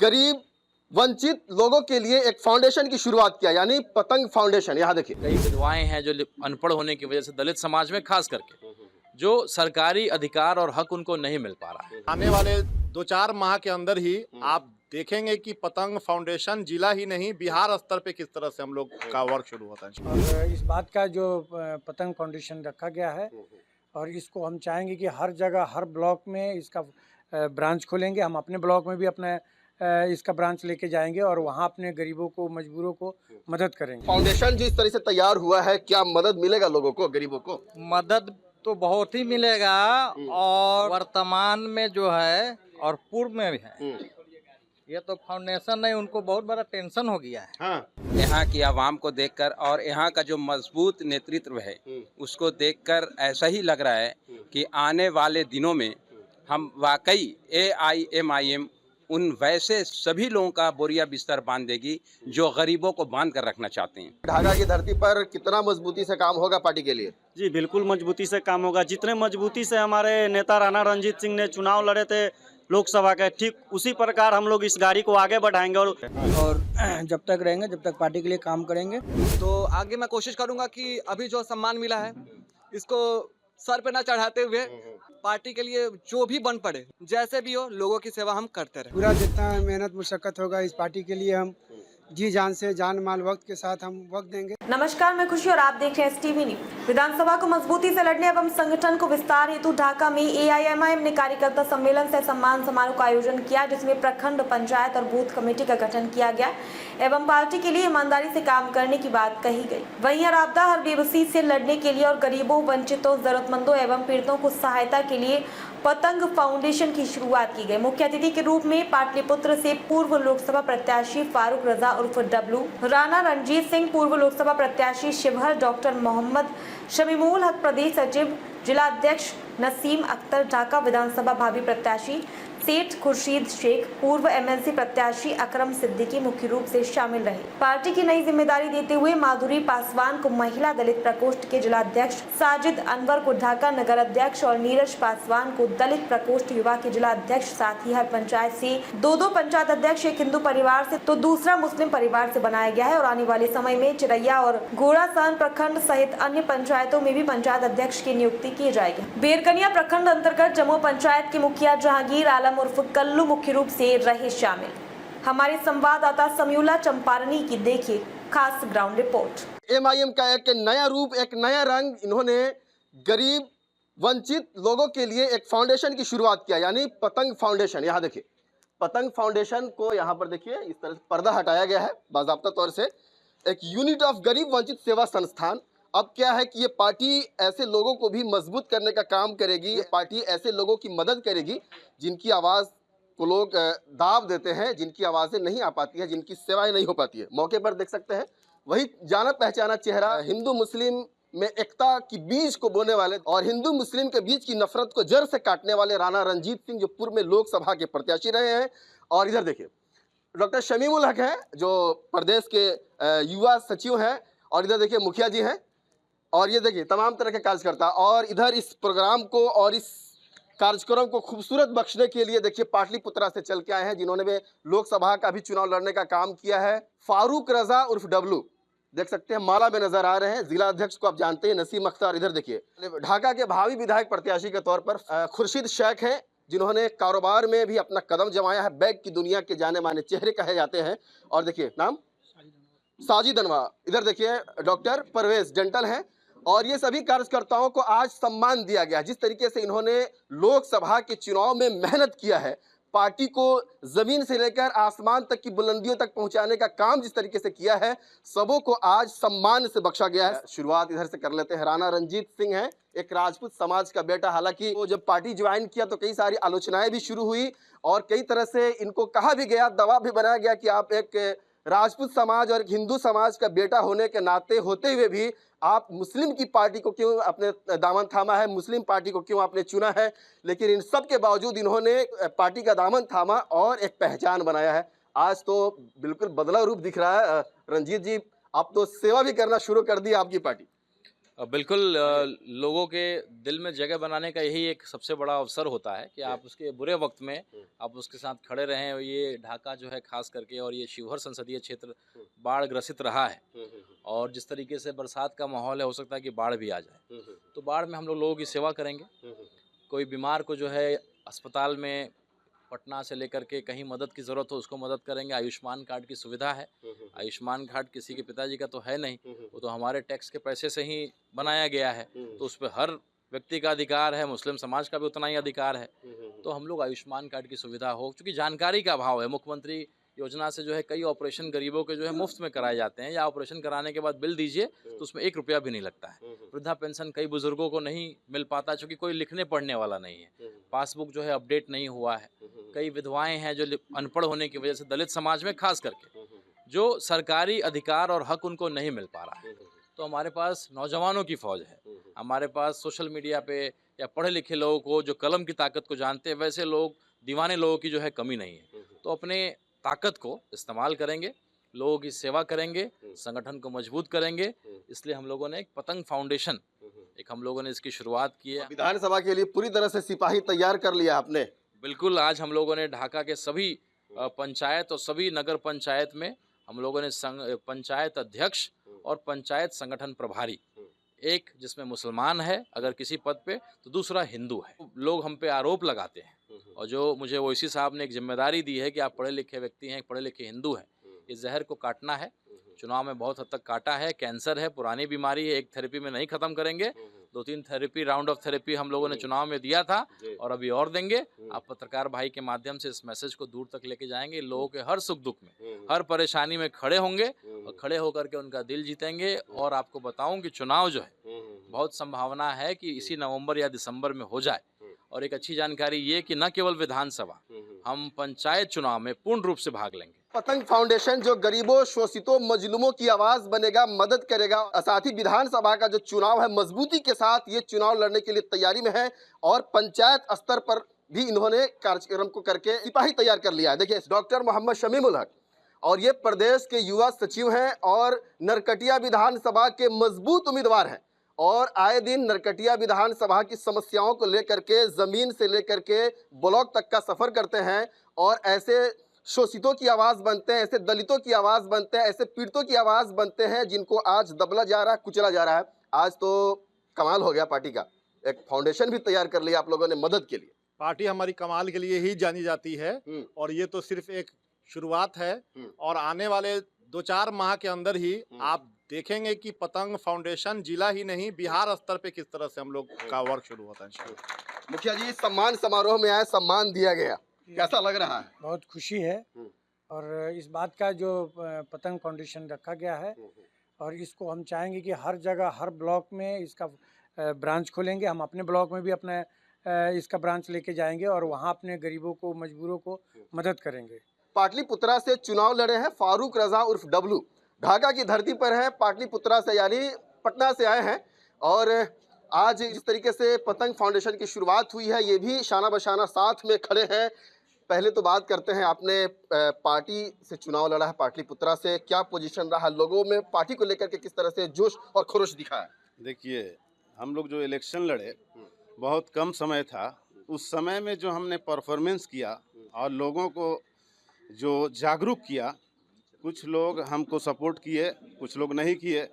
गरीब वंचित लोगों के लिए एक फाउंडेशन की शुरुआत किया, यानी पतंग फाउंडेशन। यहाँ देखिए, कई विधवाएं हैं जो अनपढ़ होने की वजह से दलित समाज में खास करके जो सरकारी अधिकार और हक उनको नहीं मिल पा रहा है। आने वाले 2-4 माह के अंदर ही आप देखेंगे कि पतंग फाउंडेशन जिला ही नहीं बिहार स्तर पे किस तरह से हम लोग का वर्क शुरू होता है। और इस बात का जो पतंग फाउंडेशन रखा गया है और इसको हम चाहेंगे कि हर जगह हर ब्लॉक में इसका ब्रांच खोलेंगे। हम अपने ब्लॉक में भी अपने इसका ब्रांच लेके जाएंगे और वहाँ अपने गरीबों को मजबूरों को मदद करेंगे। फाउंडेशन जिस तरह से तैयार हुआ है, क्या मदद मिलेगा लोगों को, गरीबों को? मदद तो बहुत ही मिलेगा और वर्तमान में जो है और पूर्व में भी है। ये तो फाउंडेशन नहीं, उनको बहुत बड़ा टेंशन हो गया है। हाँ। यहाँ की आवाम को देखकर और यहाँ का जो मजबूत नेतृत्व है उसको देखकर ऐसा ही लग रहा है कि आने वाले दिनों में हम वाकई AIMIM उन वैसे सभी लोगों का बोरिया बिस्तर बांध देगी जो गरीबों को बांध कर रखना चाहते हैं। ढाका की धरती पर कितना मजबूती से काम होगा पार्टी के लिए? जी बिल्कुल मजबूती से काम होगा। जितने मजबूती से हमारे नेता राणा रणजीत सिंह ने चुनाव लड़े थे लोकसभा के, ठीक उसी प्रकार हम लोग इस गाड़ी को आगे बढ़ाएंगे और जब तक रहेंगे जब तक पार्टी के लिए काम करेंगे। तो आगे मैं कोशिश करूंगा कि अभी जो सम्मान मिला है इसको सर पे ना चढ़ाते हुए पार्टी के लिए जो भी बन पड़े, जैसे भी हो, लोगों की सेवा हम करते रहे। पूरा जितना मेहनत मुशक्कत होगा इस पार्टी के लिए हम जी जान से जान माल वक्त के साथ हम वक्त देंगे। नमस्कार, मैं खुशी और आप देख रहे हैं STV न्यूज। विधानसभा को मजबूती से लड़ने एवं संगठन को विस्तार हेतु ढाका में AIMIM ने कार्यकर्ता सम्मेलन से सम्मान समारोह का आयोजन किया, जिसमें प्रखंड, पंचायत और बूथ कमेटी का गठन किया गया एवं पार्टी के लिए ईमानदारी से काम करने की बात कही गई। वहीं हर आपदा, हर बेबसी से लड़ने के लिए और गरीबों, वंचितों, जरूरतमंदों एवं पीड़ितों को सहायता के लिए पतंग फाउंडेशन की शुरुआत की गई। मुख्य अतिथि के रूप में पाटलिपुत्र से पूर्व लोकसभा प्रत्याशी फारूक रजा उर्फ डब्लू, राणा रणजीत सिंह, पूर्व लोकसभा प्रत्याशी शिवहर डॉक्टर मोहम्मद शमीमुल हक, प्रदेश सचिव जिला अध्यक्ष नसीम अख्तर, ढाका विधानसभा भावी प्रत्याशी सेठ खुर्शीद शेख, पूर्व MLC प्रत्याशी अकरम सिद्दीकी मुख्य रूप से शामिल रहे। पार्टी की नई जिम्मेदारी देते हुए माधुरी पासवान को महिला दलित प्रकोष्ठ के जिला अध्यक्ष, साजिद अनवर को ढाका नगर अध्यक्ष और नीरज पासवान को दलित प्रकोष्ठ युवा के जिला अध्यक्ष, साथ ही हर पंचायत से दो पंचायत अध्यक्ष, एक हिंदू परिवार से तो दूसरा मुस्लिम परिवार से बनाया गया है और आने वाले समय में चिरैया और घोड़ासान प्रखंड सहित अन्य पंचायतों में भी पंचायत अध्यक्ष की नियुक्ति की जाएगी। बेरकनिया प्रखंड अंतर्गत जमो पंचायत के मुखिया जहांगीर आलम उर्फ कल्लू मुख्य रूप से रहे शामिल। हमारे संवाददाता समयूला चंपारनी की देखिए खास ग्राउंड रिपोर्ट। MIM का एक नया रूप, एक नया रंग, इन्होंने गरीब वंचित लोगों के लिए एक फाउंडेशन की शुरुआत किया, यानी पतंग फाउंडेशन। यहाँ देखिए, पतंग फाउंडेशन को यहाँ पर देखिए इस तरह से पर्दा हटाया गया है बाज़ाब्ता तौर से। एक यूनिट ऑफ गरीब वंचित सेवा संस्थान। अब क्या है कि ये पार्टी ऐसे लोगों को भी मजबूत करने का काम करेगी। ये पार्टी ऐसे लोगों की मदद करेगी जिनकी आवाज़ को लोग दाब देते हैं, जिनकी आवाज़ें नहीं आ पाती है, जिनकी सेवाएं नहीं हो पाती है। मौके पर देख सकते हैं वही जाना पहचाना चेहरा, हिंदू मुस्लिम में एकता की बीज को बोने वाले और हिंदू मुस्लिम के बीच की नफरत को जड़ से काटने वाले राणा रणजीत सिंह, जो पूर्व में लोकसभा के प्रत्याशी रहे हैं। और इधर देखिए डॉक्टर शमीमुल हक हैं, जो प्रदेश के युवा सचिव हैं। और इधर देखिए मुखिया जी हैं। और ये देखिए तमाम तरह के कार्यकर्ता। और इधर इस प्रोग्राम को और इस कार्यक्रम को खूबसूरत बख्शने के लिए देखिए पाटलिपुत्रा से चल के आए हैं, जिन्होंने भी लोकसभा का भी चुनाव लड़ने का काम किया है। फारूक रजा उर्फ डब्लू, देख सकते हैं माला में नजर आ रहे हैं। जिला अध्यक्ष को आप जानते हैं, नसीम अख्तर। इधर देखिए ढाका के भावी विधायक प्रत्याशी के तौर पर खुर्शीद शेख हैं, जिन्होंने कारोबार में भी अपना कदम जमाया है। बैग की दुनिया के जाने माने चेहरे कहे जाते हैं। और देखिए नाम साजिद अनवर। इधर देखिए डॉक्टर परवेज डेंटल हैं। और ये सभी कार्यकर्ताओं को आज सम्मान दिया गया। जिस तरीके से इन्होंने लोकसभा के चुनाव में मेहनत किया है, पार्टी को जमीन से लेकर आसमान तक की बुलंदियों तक पहुंचाने का काम जिस तरीके से किया है, सबों को आज सम्मान से बख्शा गया है। शुरुआत इधर से कर लेते हैं। राणा रणजीत सिंह हैं, एक राजपूत समाज का बेटा। हालांकि वो जब पार्टी ज्वाइन किया तो कई सारी आलोचनाएं भी शुरू हुई और कई तरह से इनको कहा भी गया, दबाव भी बनाया गया कि आप एक राजपूत समाज और एक हिंदू समाज का बेटा होने के नाते होते हुए भी आप मुस्लिम की पार्टी को क्यों अपने दामन थामा है, मुस्लिम पार्टी को क्यों आपने चुना है। लेकिन इन सब के बावजूद इन्होंने पार्टी का दामन थामा और एक पहचान बनाया है। आज तो बिल्कुल बदला रूप दिख रहा है। रंजीत जी, आप तो सेवा भी करना शुरू कर दी आपकी पार्टी। बिल्कुल लोगों के दिल में जगह बनाने का यही एक सबसे बड़ा अवसर होता है कि आप उसके बुरे वक्त में आप उसके साथ खड़े रहें। और ये ढाका जो है खास करके और ये शिवहर संसदीय क्षेत्र बाढ़ ग्रसित रहा है और जिस तरीके से बरसात का माहौल है हो सकता है कि बाढ़ भी आ जाए। तो बाढ़ में हम लोगों की सेवा करेंगे। कोई बीमार को जो है अस्पताल में पटना से लेकर के कहीं मदद की ज़रूरत हो उसको मदद करेंगे। आयुष्मान कार्ड की सुविधा है। आयुष्मान कार्ड किसी के पिताजी का तो है नहीं, वो तो हमारे टैक्स के पैसे से ही बनाया गया है, तो उस पर हर व्यक्ति का अधिकार है। मुस्लिम समाज का भी उतना ही अधिकार है। तो हम लोग आयुष्मान कार्ड की सुविधा हो, क्योंकि जानकारी का अभाव है। मुख्यमंत्री योजना से जो है कई ऑपरेशन गरीबों के जो है मुफ्त में कराए जाते हैं, या ऑपरेशन कराने के बाद बिल दीजिए तो उसमें 1 रुपया भी नहीं लगता है। वृद्धा पेंशन कई बुजुर्गों को नहीं मिल पाता क्योंकि कोई लिखने पढ़ने वाला नहीं है। पासबुक जो है अपडेट नहीं हुआ है। कई विधवाएं हैं जो अनपढ़ होने की वजह से दलित समाज में खास करके जो सरकारी अधिकार और हक उनको नहीं मिल पा रहा है। तो हमारे पास नौजवानों की फौज है। हमारे पास सोशल मीडिया पे या पढ़े लिखे लोगों को जो कलम की ताकत को जानते हैं वैसे लोग दीवाने लोगों की जो है कमी नहीं है। तो अपने ताकत को इस्तेमाल करेंगे, लोगों की सेवा करेंगे, संगठन को मजबूत करेंगे। इसलिए हम लोगों ने एक पतंग फाउंडेशन हम लोगों ने इसकी शुरुआत की है। विधानसभा के लिए पूरी तरह से सिपाही तैयार कर लिया आपने। बिल्कुल, आज हम लोगों ने ढाका के सभी पंचायत और सभी नगर पंचायत में हम लोगों ने पंचायत अध्यक्ष और पंचायत संगठन प्रभारी, एक जिसमें मुसलमान है अगर किसी पद पे, तो दूसरा हिंदू है। लोग हम पे आरोप लगाते हैं और जो मुझे ओवैसी साहब ने एक जिम्मेदारी दी है कि आप पढ़े लिखे व्यक्ति हैं, पढ़े लिखे हिंदू हैं, इस जहर को काटना है। चुनाव में बहुत हद तक काटा है। कैंसर है, पुरानी बीमारी है, एक थेरेपी में नहीं खत्म करेंगे। 2-3 थेरेपी, राउंड ऑफ थेरेपी हम लोगों ने चुनाव में दिया था और अभी और देंगे। आप पत्रकार भाई के माध्यम से इस मैसेज को दूर तक लेके जाएंगे। लोगों के हर सुख दुख में, हर परेशानी में खड़े होंगे और खड़े होकर के उनका दिल जीतेंगे। और आपको बताऊं कि चुनाव जो है बहुत संभावना है कि इसी नवंबर या दिसंबर में हो जाए। और एक अच्छी जानकारी ये कि न केवल विधानसभा, हम पंचायत चुनाव में पूर्ण रूप से भाग लेंगे। पतंग फाउंडेशन जो गरीबों, शोषितों, मजलूमों की आवाज बनेगा, मदद करेगा। साथ ही विधानसभा का जो चुनाव है मजबूती के साथ ये चुनाव लड़ने के लिए तैयारी में है और पंचायत स्तर पर भी इन्होंने कार्यक्रम को करके सिपाही तैयार कर लिया है। देखिए, डॉक्टर मोहम्मद शमीमुल हक और ये प्रदेश के युवा सचिव हैं और नरकटिया विधानसभा के मजबूत उम्मीदवार हैं और आए दिन नरकटिया विधानसभा की समस्याओं को लेकर के जमीन से लेकर के ब्लॉक तक का सफर करते हैं और ऐसे शोषितों की आवाज़ बनते हैं, ऐसे दलितों की आवाज़ बनते हैं, ऐसे पीड़ितों की आवाज़ बनते हैं जिनको आज दबला जा रहा है, कुचला जा रहा है। आज तो कमाल हो गया, पार्टी का एक फाउंडेशन भी तैयार कर लिया आप लोगों ने मदद के लिए। पार्टी हमारी कमाल के लिए ही जानी जाती है और ये तो सिर्फ एक शुरुआत है और आने वाले 2-4 माह के अंदर ही आप देखेंगे कि पतंग फाउंडेशन जिला ही नहीं बिहार स्तर पे किस तरह से हम लोग का वर्क शुरू होता है। मुखिया जी, सम्मान समारोह में आए, सम्मान दिया गया, कैसा लग रहा है? बहुत खुशी है और इस बात का जो पतंग फाउंडेशन रखा गया है और इसको हम चाहेंगे कि हर जगह, हर ब्लॉक में इसका ब्रांच खोलेंगे। हम अपने ब्लॉक में भी अपना इसका ब्रांच लेके जाएंगे और वहाँ अपने गरीबों को, मजबूरों को मदद करेंगे। पाटलिपुत्रा से चुनाव लड़े हैं फारूक रजा उर्फ डब्लू। ढाका की धरती पर है, पाटलिपुत्रा से यानी पटना से आए हैं और आज जिस तरीके से पतंग फाउंडेशन की शुरुआत हुई है ये भी शाना बशाना साथ में खड़े हैं। पहले तो बात करते हैं, आपने पार्टी से चुनाव लड़ा है पाटलिपुत्रा से, क्या पोजीशन रहा, लोगों में पार्टी को लेकर के किस तरह से जोश और खरोश दिखा है? देखिए, हम लोग जो इलेक्शन लड़े बहुत कम समय था, उस समय में जो हमने परफॉर्मेंस किया और लोगों को जो जागरूक किया, कुछ लोग हमको सपोर्ट किए, कुछ लोग नहीं किए,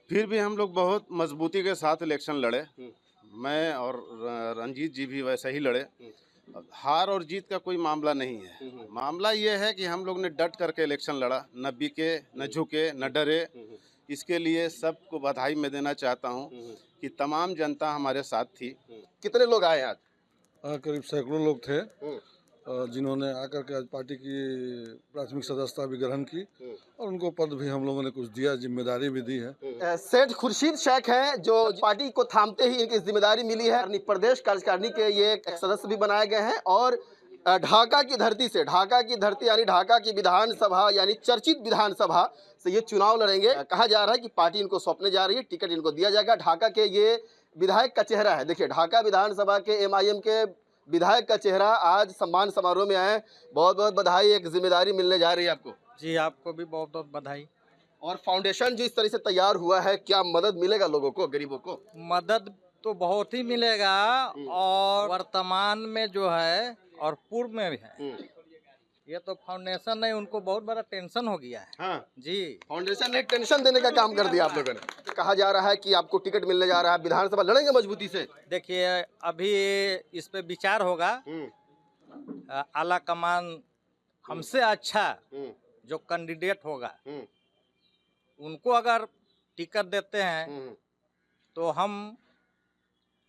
फिर भी हम लोग बहुत मजबूती के साथ इलेक्शन लड़े। मैं और रंजीत जी भी वैसे ही लड़े। हार और जीत का कोई मामला नहीं है। मामला ये है कि हम लोग ने डट करके इलेक्शन लड़ा, न बिके, न झुके, न डरे। इसके लिए सबको बधाई मैं देना चाहता हूँ कि तमाम जनता हमारे साथ थी। कितने लोग आए आज? करीब सैकड़ों लोग थे जिन्होंने आकर के आज पार्टी की प्राथमिक सदस्यता भी ग्रहण की और उनको पद भी हम लोगों ने कुछ दिया, जिम्मेदारी भी दी है। सेठ खुर्शीद शेख हैं जो पार्टी को थामते ही इनकी जिम्मेदारी मिली है। प्रदेश कार्यकारिणी के ये एक सदस्य भी बनाए गए हैं और ढाका की धरती से, ढाका की धरती यानी ढाका की विधानसभा यानी चर्चित विधानसभा से ये चुनाव लड़ेंगे। कहा जा रहा है कि पार्टी इनको सौंपने जा रही है, टिकट इनको दिया जाएगा। ढाका के ये विधायक का चेहरा है। देखिए, ढाका विधानसभा के MIM के विधायक का चेहरा आज सम्मान समारोह में आए। बहुत बहुत बधाई, एक जिम्मेदारी मिलने जा रही है आपको। जी, आपको भी बहुत बहुत बधाई। और फाउंडेशन जो इस तरह से तैयार हुआ है, क्या मदद मिलेगा लोगों को, गरीबों को? मदद तो बहुत ही मिलेगा और वर्तमान में जो है और पूर्व में भी है। ये तो फाउंडेशन है, उनको बहुत बड़ा टेंशन हो गया है। हाँ जी, फाउंडेशन ने टेंशन देने का काम कर दिया आप लोगों ने। कहा जा रहा है कि आपको टिकट मिलने जा रहा है, विधानसभा लड़ेंगे मजबूती से? देखिए अभी इस पे विचार होगा। आला कमान हमसे अच्छा जो कैंडिडेट होगा उनको अगर टिकट देते हैं तो हम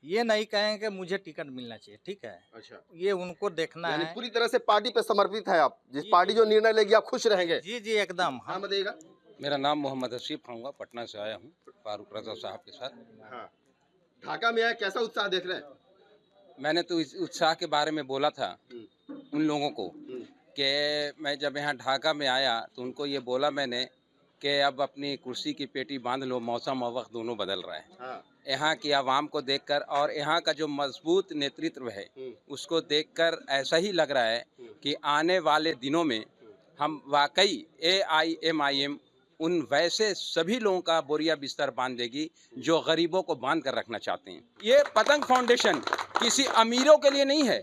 ये नहीं कहेंगे कि मुझे टिकट मिलना चाहिए, ठीक है। अच्छा, ये उनको देखना यानी है। पूरी तरह से पार्टी पे समर्पित है आप, जिस पार्टी जो निर्णय लेगी आप खुश रहेंगे? जी जी एकदम। हाँ बताइएगा। मेरा नाम मोहम्मद हसीफ हूँ, पटना से आया हूँ फारूक रजा साहब के साथ। हाँ, ढाका में आए, कैसा उत्साह देख रहे हैं? मैंने तो इस उत्साह के बारे में बोला था उन लोगों को कि मैं जब यहाँ ढाका में आया तो उनको ये बोला मैंने कि अब अपनी कुर्सी की पेटी बांध लो, मौसम और वक्त दोनों बदल रहे हैं। हाँ। यहाँ की आवाम को देखकर और यहाँ का जो मजबूत नेतृत्व है उसको देखकर ऐसा ही लग रहा है कि आने वाले दिनों में हम वाकई AIMIM उन वैसे सभी लोगों का बोरिया बिस्तर बांध देगी जो गरीबों को बांध कर रखना चाहते हैं। ये पतंग फाउंडेशन किसी अमीरों के लिए नहीं है,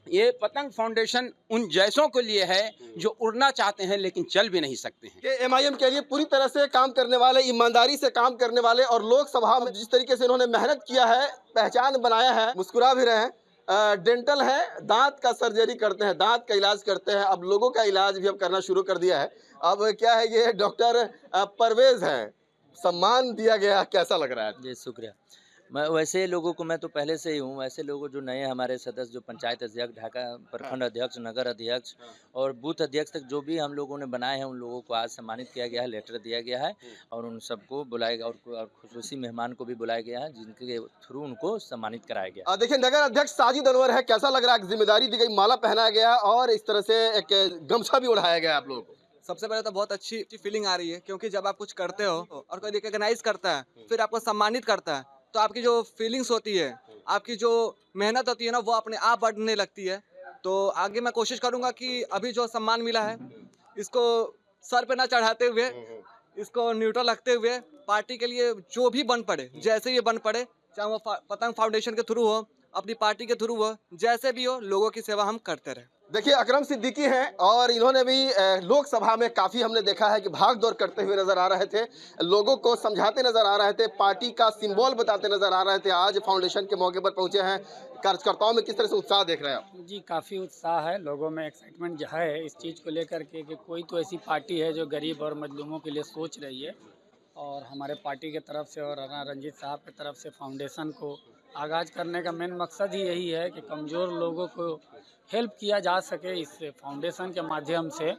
ये पतंग फाउंडेशन उन जैसों के लिए है जो उड़ना चाहते हैं लेकिन चल भी नहीं सकते हैं। कि MIM के लिए पूरी तरह से काम करने वाले, ईमानदारी से काम करने वाले, और लोकसभा में जिस तरीके से इन्होंने मेहनत किया है, पहचान बनाया है, मुस्कुरा भी रहे हैं। डेंटल है, दांत का सर्जरी करते हैं, दांत का इलाज करते हैं, अब लोगों का इलाज भी अब करना शुरू कर दिया है। अब क्या है, ये डॉक्टर परवेज है, सम्मान दिया गया, कैसा लग रहा है? जी शुक्रिया। मैं वैसे लोगों को, मैं तो पहले से ही हूँ, वैसे लोगों जो नए हमारे सदस्य, जो पंचायत अध्यक्ष, ढाका प्रखंड अध्यक्ष, नगर अध्यक्ष और बूथ अध्यक्ष तक जो भी हम लोगों ने बनाए हैं, उन लोगों को आज सम्मानित किया गया है, लेटर दिया गया है और उन सबको बुलाया गया और खुसूसी मेहमान को भी बुलाया गया है, जिनके थ्रू उनको सम्मानित कराया गया। देखिए नगर अध्यक्ष साजिद अनवर है, कैसा लग रहा है? जिम्मेदारी दी गई, माला पहनाया गया और इस तरह से एक गमछा भी उड़ाया गया आप लोगों को। सबसे पहले तो बहुत अच्छी फीलिंग आ रही है, क्योंकि जब आप कुछ करते हो और कोई रिकॉग्नाइज करता है, फिर आपको सम्मानित करता है, तो आपकी जो फीलिंग्स होती है, आपकी जो मेहनत होती है ना, वो अपने आप बढ़ने लगती है। तो आगे मैं कोशिश करूंगा कि अभी जो सम्मान मिला है इसको सर पे ना चढ़ाते हुए, इसको न्यूट्रल रखते हुए, पार्टी के लिए जो भी बन पड़े, जैसे ये बन पड़े, चाहे वो पतंग फाउंडेशन के थ्रू हो, अपनी पार्टी के थ्रू हो, जैसे भी हो, लोगों की सेवा हम करते रहे। देखिए अकरम सिद्दीकी हैं और इन्होंने भी लोकसभा में काफ़ी हमने देखा है कि भाग दौड़ करते हुए नजर आ रहे थे, लोगों को समझाते नजर आ रहे थे, पार्टी का सिंबल बताते नजर आ रहे थे। आज फाउंडेशन के मौके पर पहुंचे हैं, कार्यकर्ताओं में किस तरह से उत्साह देख रहे हैं आप? जी काफ़ी उत्साह है, लोगों में एक्साइटमेंट जो है इस चीज़ को लेकर के कि कोई तो ऐसी पार्टी है जो गरीब और मजलूमों के लिए सोच रही है, और हमारे पार्टी के तरफ से और राणा रंजीत साहब की तरफ से फाउंडेशन को आगाज़ करने का मेन मकसद ही यही है कि कमज़ोर लोगों को हेल्प किया जा सके। इस फाउंडेशन के माध्यम से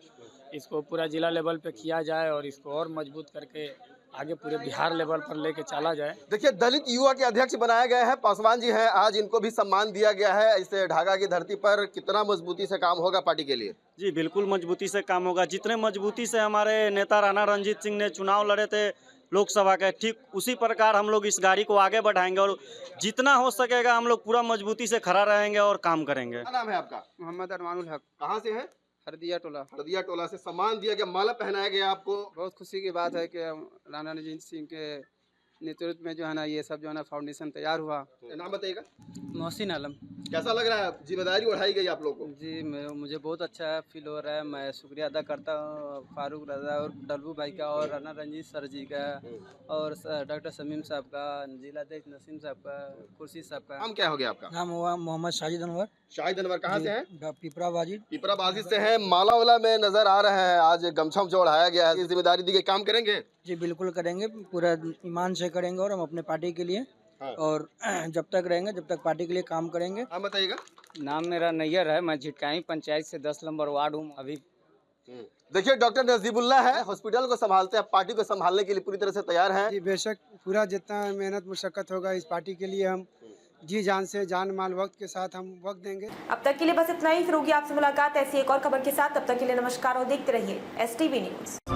इसको पूरा ज़िला लेवल पे किया जाए और इसको और मजबूत करके आगे पूरे बिहार लेवल पर लेके चला जाए। देखिए दलित युवा के अध्यक्ष बनाए गए हैं, पासवान जी हैं, आज इनको भी सम्मान दिया गया है। इससे ढाका की धरती पर कितना मजबूती से काम होगा पार्टी के लिए? जी बिल्कुल मजबूती से काम होगा। जितने मजबूती से हमारे नेता राणा रंजीत सिंह ने चुनाव लड़े थे लोकसभा के, ठीक उसी प्रकार हम लोग इस गाड़ी को आगे बढ़ाएंगे और जितना हो सकेगा हम लोग पूरा मजबूती से खड़ा रहेंगे और काम करेंगे। क्या नाम है आपका? मोहम्मद अरमानुल हक। कहाँ से है? हरदिया टोला। हरदिया टोला से सम्मान दिया गया, माला पहनाया गया आपको, बहुत खुशी की बात है कि राणा रंजीत सिंह के नेतृत्व में जो है ना ये सब जो है ना फाउंडेशन तैयार हुआ। नाम बताइएगा। मोहसिन आलम। कैसा लग रहा है, जिम्मेदारी उठाई गई आप लोग को? जी मुझे बहुत अच्छा फील हो रहा है। मैं शुक्रिया अदा करता हूँ फारूक रजा और डल्बू भाई का और राणा रंजीत सर जी का और डॉक्टर शमीम साहब का, जिला अध्यक्ष नसीम साहब का, कुर्सी साहब का। नाम क्या हो गया आपका? नाम हुआ मोहम्मद शाहिद अनवर। शाहिद अनवर कहाँ से हैं? पिपराबाजी। पिपराबाजी से हैं। माला वाला में नजर आ रहे हैं, आज गमछा उड़ाया गया है, जिम्मेदारी दी गई, काम करेंगे? जी बिल्कुल करेंगे, पूरा ईमान से करेंगे और हम अपने पार्टी के लिए और जब तक रहेंगे जब तक पार्टी के लिए काम करेंगे। आप बताइएगा। नाम मेरा नैयर है, मैं झिटकाई पंचायत से 10 नंबर वार्ड हूँ अभी। देखिए डॉक्टर नजीबुल्ला है, हॉस्पिटल को संभालते हैं, पार्टी को संभालने के लिए पूरी तरह से तैयार हैं। जी बेशक, पूरा जितना मेहनत मुशक्कत होगा इस पार्टी के लिए हम जी जान से, जान माल वक्त के साथ हम वक्त देंगे। अब तक के लिए बस इतना ही, फिर होगी आपसे मुलाकात ऐसी एक और खबर के साथ। तब तक के लिए नमस्कार और देखते रहिए STV न्यूज़।